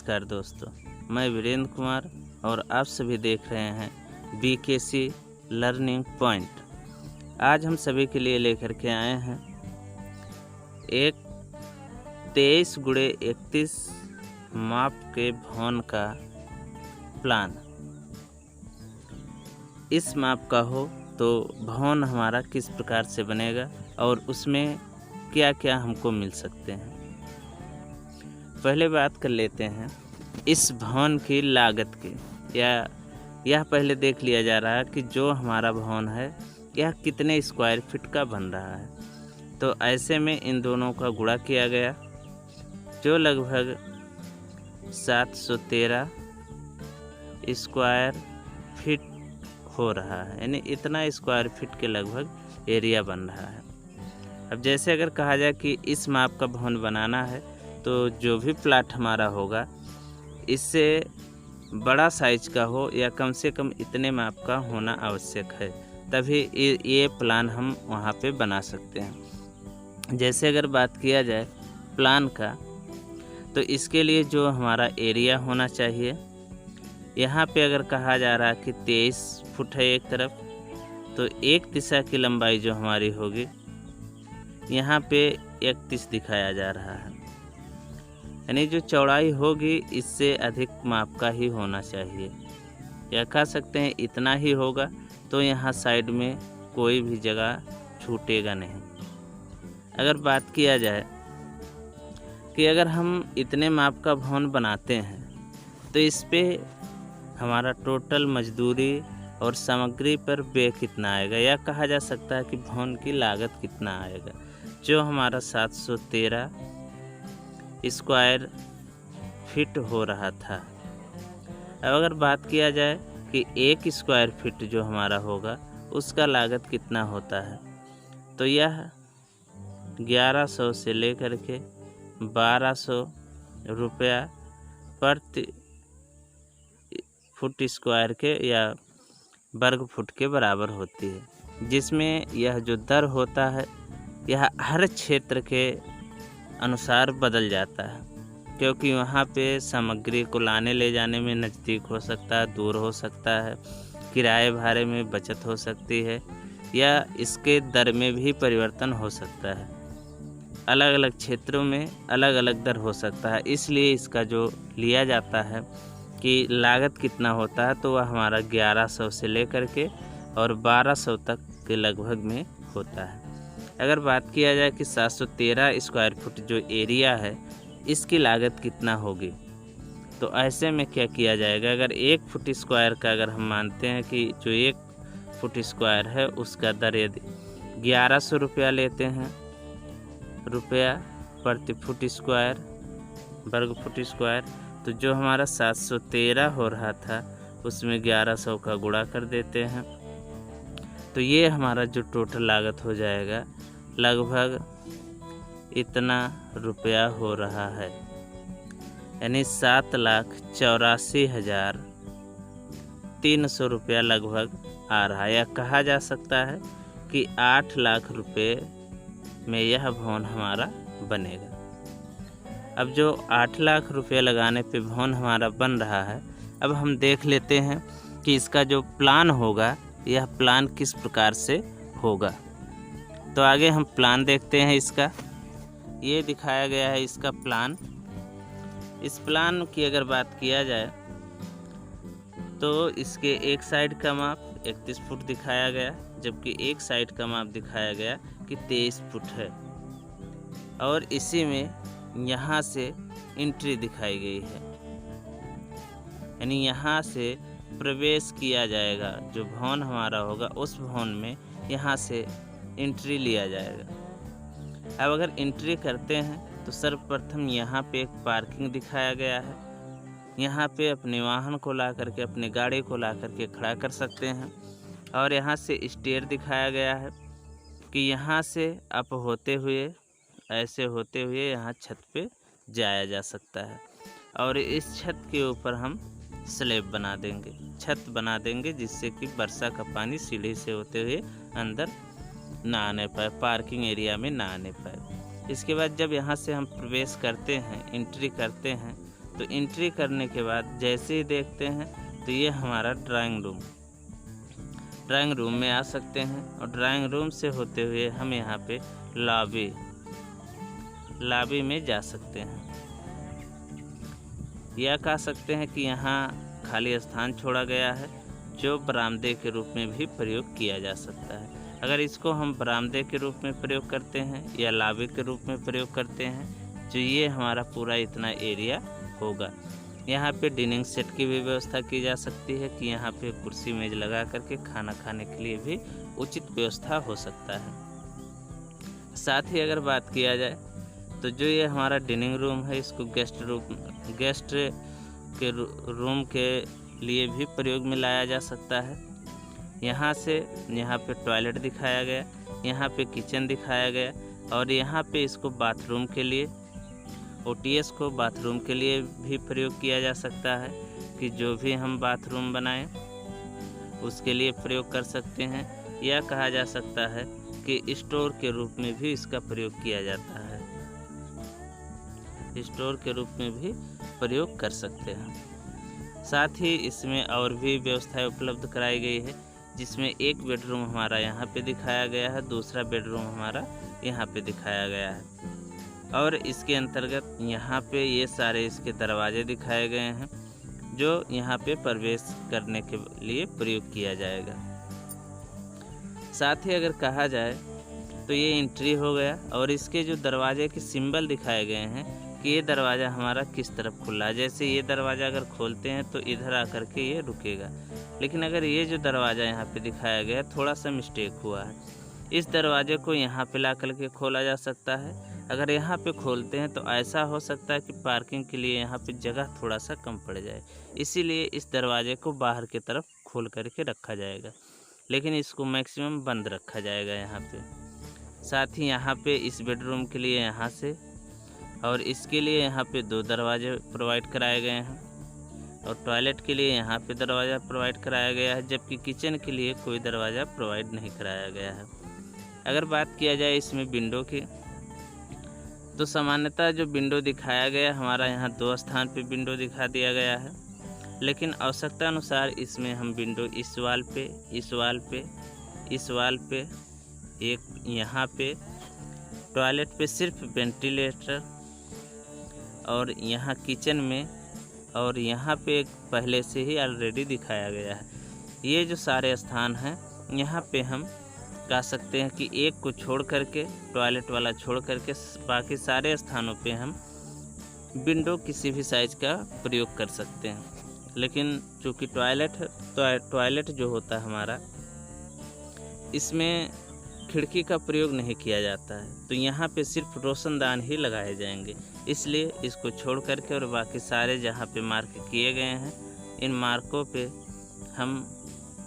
नमस्कार दोस्तों, मैं वीरेंद्र कुमार और आप सभी देख रहे हैं BKC लर्निंग पॉइंट। आज हम सभी के लिए लेकर के आए हैं एक 23x31 माप के भवन का प्लान। इस माप का हो तो भवन हमारा किस प्रकार से बनेगा और उसमें क्या क्या हमको मिल सकते हैं। पहले बात कर लेते हैं इस भवन की लागत की, या यह पहले देख लिया जा रहा है कि जो हमारा भवन है यह कितने स्क्वायर फीट का बन रहा है। तो ऐसे में इन दोनों का गुणा किया गया जो लगभग 713 स्क्वायर फीट हो रहा है, यानी इतना स्क्वायर फीट के लगभग एरिया बन रहा है। अब जैसे अगर कहा जाए कि इस माप का भवन बनाना है तो जो भी प्लाट हमारा होगा इससे बड़ा साइज का हो या कम से कम इतने माप का होना आवश्यक है, तभी ये प्लान हम वहाँ पे बना सकते हैं। जैसे अगर बात किया जाए प्लान का, तो इसके लिए जो हमारा एरिया होना चाहिए, यहाँ पे अगर कहा जा रहा है कि 23 फुट है एक तरफ, तो एक दिशा की लंबाई जो हमारी होगी यहाँ पे 31 दिखाया जा रहा है, यानी जो चौड़ाई होगी इससे अधिक माप का ही होना चाहिए, या कह सकते हैं इतना ही होगा तो यहाँ साइड में कोई भी जगह छूटेगा नहीं। अगर बात किया जाए कि अगर हम इतने माप का भवन बनाते हैं तो इस पे हमारा टोटल मजदूरी और सामग्री पर व्यय कितना आएगा, या कहा जा सकता है कि भवन की लागत कितना आएगा, जो हमारा 713 स्क्वायर फीट हो रहा था। अब अगर बात किया जाए कि 1 स्क्वायर फीट जो हमारा होगा उसका लागत कितना होता है, तो यह 1100 से लेकर के 1200 रुपया प्रति फुट स्क्वायर के या वर्ग फुट के बराबर होती है, जिसमें यह जो दर होता है यह हर क्षेत्र के अनुसार बदल जाता है, क्योंकि वहाँ पे सामग्री को लाने ले जाने में नज़दीक हो सकता है, दूर हो सकता है, किराए भाड़े में बचत हो सकती है, या इसके दर में भी परिवर्तन हो सकता है। अलग अलग क्षेत्रों में अलग अलग दर हो सकता है, इसलिए इसका जो लिया जाता है कि लागत कितना होता है, तो वह हमारा 1100 से लेकर के और 1200 तक के लगभग में होता है। अगर बात किया जाए कि 713 स्क्वायर फुट जो एरिया है इसकी लागत कितना होगी, तो ऐसे में क्या किया जाएगा, अगर 1 फुट स्क्वायर का अगर हम मानते हैं कि जो 1 फुट स्क्वायर है उसका दर यदि 1100 रुपया लेते हैं, रुपया प्रति फुट स्क्वायर वर्ग फुट स्क्वायर, तो जो हमारा 713 हो रहा था उसमें 1100 का गुणा कर देते हैं, तो ये हमारा जो टोटल लागत हो जाएगा लगभग इतना रुपया हो रहा है, यानी 7,84,300 रुपया लगभग आ रहा है, या कहा जा सकता है कि 8 लाख रुपए में यह भवन हमारा बनेगा। अब जो 8 लाख रुपये लगाने पे भवन हमारा बन रहा है, अब हम देख लेते हैं कि इसका जो प्लान होगा यह प्लान किस प्रकार से होगा। तो आगे हम प्लान देखते हैं इसका। ये दिखाया गया है इसका प्लान। इस प्लान की अगर बात किया जाए तो इसके एक साइड का माप 31 फुट दिखाया गया, जबकि एक साइड का माप दिखाया गया कि 23 फुट है, और इसी में यहाँ से एंट्री दिखाई गई है, यानी यहाँ से प्रवेश किया जाएगा। जो भवन हमारा होगा उस भवन में यहाँ से एंट्री लिया जाएगा। अब अगर एंट्री करते हैं तो सर्वप्रथम यहाँ पे एक पार्किंग दिखाया गया है, यहाँ पे अपने वाहन को ला करके, अपने गाड़ी को ला करके खड़ा कर सकते हैं, और यहाँ से स्टेयर दिखाया गया है कि यहाँ से अप होते हुए, ऐसे होते हुए यहाँ छत पे जाया जा सकता है, और इस छत के ऊपर हम स्लैब बना देंगे, छत बना देंगे, जिससे कि वर्षा का पानी सीढ़ी से होते हुए अंदर ना आने पाए, पार्किंग एरिया में ना आने पाए। इसके बाद जब यहाँ से हम प्रवेश करते हैं, एंट्री करते हैं, तो एंट्री करने के बाद जैसे ही देखते हैं तो ये हमारा ड्राइंग रूम में आ सकते हैं। और ड्राइंग रूम से होते हुए हम यहाँ पे लॉबी में जा सकते हैं। यह कह सकते हैं कि यहाँ खाली स्थान छोड़ा गया है जो बरामदे के रूप में भी प्रयोग किया जा सकता है। अगर इसको हम बरामदे के रूप में प्रयोग करते हैं या लॉबी के रूप में प्रयोग करते हैं तो ये हमारा पूरा इतना एरिया होगा। यहाँ पे डाइनिंग सेट की भी व्यवस्था की जा सकती है कि यहाँ पे कुर्सी मेज लगा करके खाना खाने के लिए भी उचित व्यवस्था हो सकता है। साथ ही अगर बात किया जाए तो जो ये हमारा डाइनिंग रूम है इसको गेस्ट के रूम के लिए भी प्रयोग में लाया जा सकता है। यहाँ से यहाँ पे टॉयलेट दिखाया गया, यहाँ पे किचन दिखाया गया और यहाँ पे इसको बाथरूम के लिए OTS को बाथरूम के लिए भी प्रयोग किया जा सकता है कि जो भी हम बाथरूम बनाएं उसके लिए प्रयोग कर सकते हैं। या कहा जा सकता है कि स्टोर के रूप में भी इसका प्रयोग किया जाता है, स्टोर के रूप में भी प्रयोग कर सकते हैं। साथ ही इसमें और भी व्यवस्थाएं उपलब्ध कराई गई है जिसमें एक बेडरूम हमारा यहाँ पे दिखाया गया है, दूसरा बेडरूम हमारा यहाँ पे दिखाया गया है। और इसके अंतर्गत यहाँ पे ये सारे इसके दरवाजे दिखाए गए हैं जो यहाँ पे प्रवेश करने के लिए प्रयोग किया जाएगा। साथ ही अगर कहा जाए तो ये एंट्री हो गया और इसके जो दरवाजे के सिंबल दिखाए गए हैं कि ये दरवाज़ा हमारा किस तरफ खुला है। जैसे ये दरवाज़ा अगर खोलते हैं तो इधर आकर के ये रुकेगा, लेकिन अगर ये जो दरवाज़ा यहाँ पे दिखाया गया थोड़ा सा मिस्टेक हुआ है। इस दरवाजे को यहाँ पे ला कर के खोला जा सकता है। अगर यहाँ पे खोलते हैं तो ऐसा हो सकता है कि पार्किंग के लिए यहाँ पे जगह थोड़ा सा कम पड़ जाए, इसीलिए इस दरवाजे को बाहर की तरफ खोल करके रखा जाएगा, लेकिन इसको मैक्सिमम बंद रखा जाएगा यहाँ पे। साथ ही यहाँ पे इस बेडरूम के लिए यहाँ से और इसके लिए यहाँ पे 2 दरवाजे प्रोवाइड कराए गए हैं और टॉयलेट के लिए यहाँ पे दरवाज़ा प्रोवाइड कराया गया है, जबकि किचन के लिए कोई दरवाज़ा प्रोवाइड नहीं कराया गया है। अगर बात किया जाए इसमें विंडो की तो सामान्यतः जो विंडो दिखाया गया हमारा यहाँ 2 स्थान पे विंडो दिखा दिया गया है, लेकिन आवश्यकता अनुसार इसमें हम विंडो इस वाल पे, इस वाल पे, इस वाल पे, एक यहाँ पे, टॉयलेट पे सिर्फ वेंटिलेटर और यहाँ किचन में और यहाँ पे पहले से ही ऑलरेडी दिखाया गया है। ये जो सारे स्थान हैं यहाँ पे हम कह सकते हैं कि एक को छोड़ करके, टॉयलेट वाला छोड़ करके बाकी सारे स्थानों पे हम विंडो किसी भी साइज़ का प्रयोग कर सकते हैं। लेकिन चूँकि टॉयलेट जो होता है हमारा इसमें खिड़की का प्रयोग नहीं किया जाता है, तो यहाँ पे सिर्फ रोशनदान ही लगाए जाएंगे, इसलिए इसको छोड़ करके और बाकी सारे जहाँ पे मार्क किए गए हैं इन मार्कों पे हम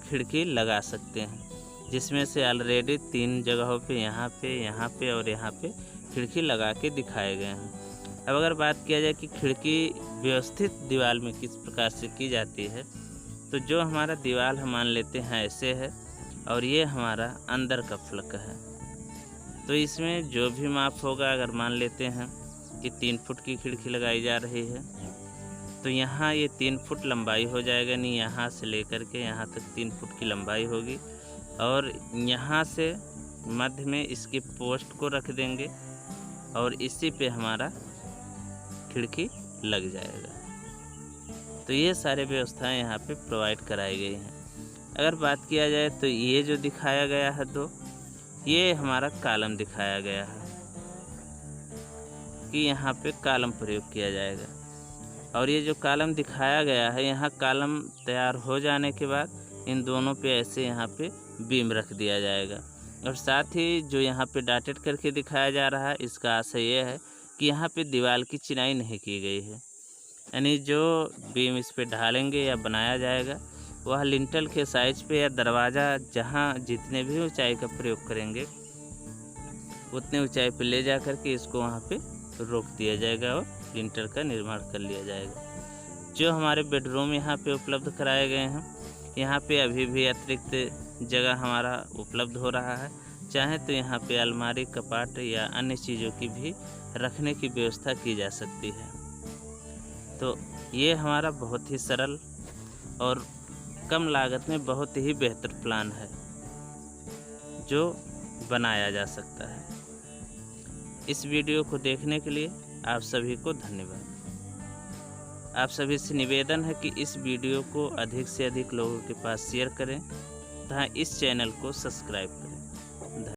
खिड़की लगा सकते हैं, जिसमें से ऑलरेडी 3 जगहों पे यहाँ पे और यहाँ पे खिड़की लगा के दिखाए गए हैं। अब अगर बात किया जाए कि खिड़की व्यवस्थित दीवार में किस प्रकार से की जाती है, तो जो हमारा दीवार हम मान लेते हैं ऐसे है और ये हमारा अंदर का फलक है, तो इसमें जो भी माप होगा अगर मान लेते हैं कि 3 फुट की खिड़की लगाई जा रही है तो यहाँ ये 3 फुट लंबाई हो जाएगा, यानी यहाँ से लेकर के यहाँ तक 3 फुट की लंबाई होगी और यहाँ से मध्य में इसकी पोस्ट को रख देंगे और इसी पे हमारा खिड़की लग जाएगा। तो ये सारे व्यवस्थाएं यहाँ पे प्रोवाइड कराई गई हैं। अगर बात किया जाए तो ये जो दिखाया गया है ये हमारा कॉलम दिखाया गया है कि यहाँ पे कॉलम प्रयोग किया जाएगा और ये जो कॉलम दिखाया गया है यहाँ कॉलम तैयार हो जाने के बाद इन दोनों पे ऐसे यहाँ पे बीम रख दिया जाएगा। और साथ ही जो यहाँ पे डॉटेड करके दिखाया जा रहा है इसका आशय ये है कि यहाँ पे दीवार की चिनाई नहीं की गई है, यानी जो बीम इस पे ढालेंगे या बनाया जाएगा वह लिंटल के साइज पे या दरवाज़ा जहाँ जितने भी ऊंचाई का प्रयोग करेंगे उतने ऊंचाई पे ले जा कर के इसको वहाँ पे रोक दिया जाएगा और लिंटल का निर्माण कर लिया जाएगा। जो हमारे बेडरूम यहाँ पे उपलब्ध कराए गए हैं यहाँ पे अभी भी अतिरिक्त जगह हमारा उपलब्ध हो रहा है, चाहे तो यहाँ पे अलमारी, कपाट या अन्य चीज़ों की भी रखने की व्यवस्था की जा सकती है। तो ये हमारा बहुत ही सरल और कम लागत में बहुत ही बेहतर प्लान है जो बनाया जा सकता है। इस वीडियो को देखने के लिए आप सभी को धन्यवाद। आप सभी से निवेदन है कि इस वीडियो को अधिक से अधिक लोगों के पास शेयर करें तथा इस चैनल को सब्सक्राइब करें।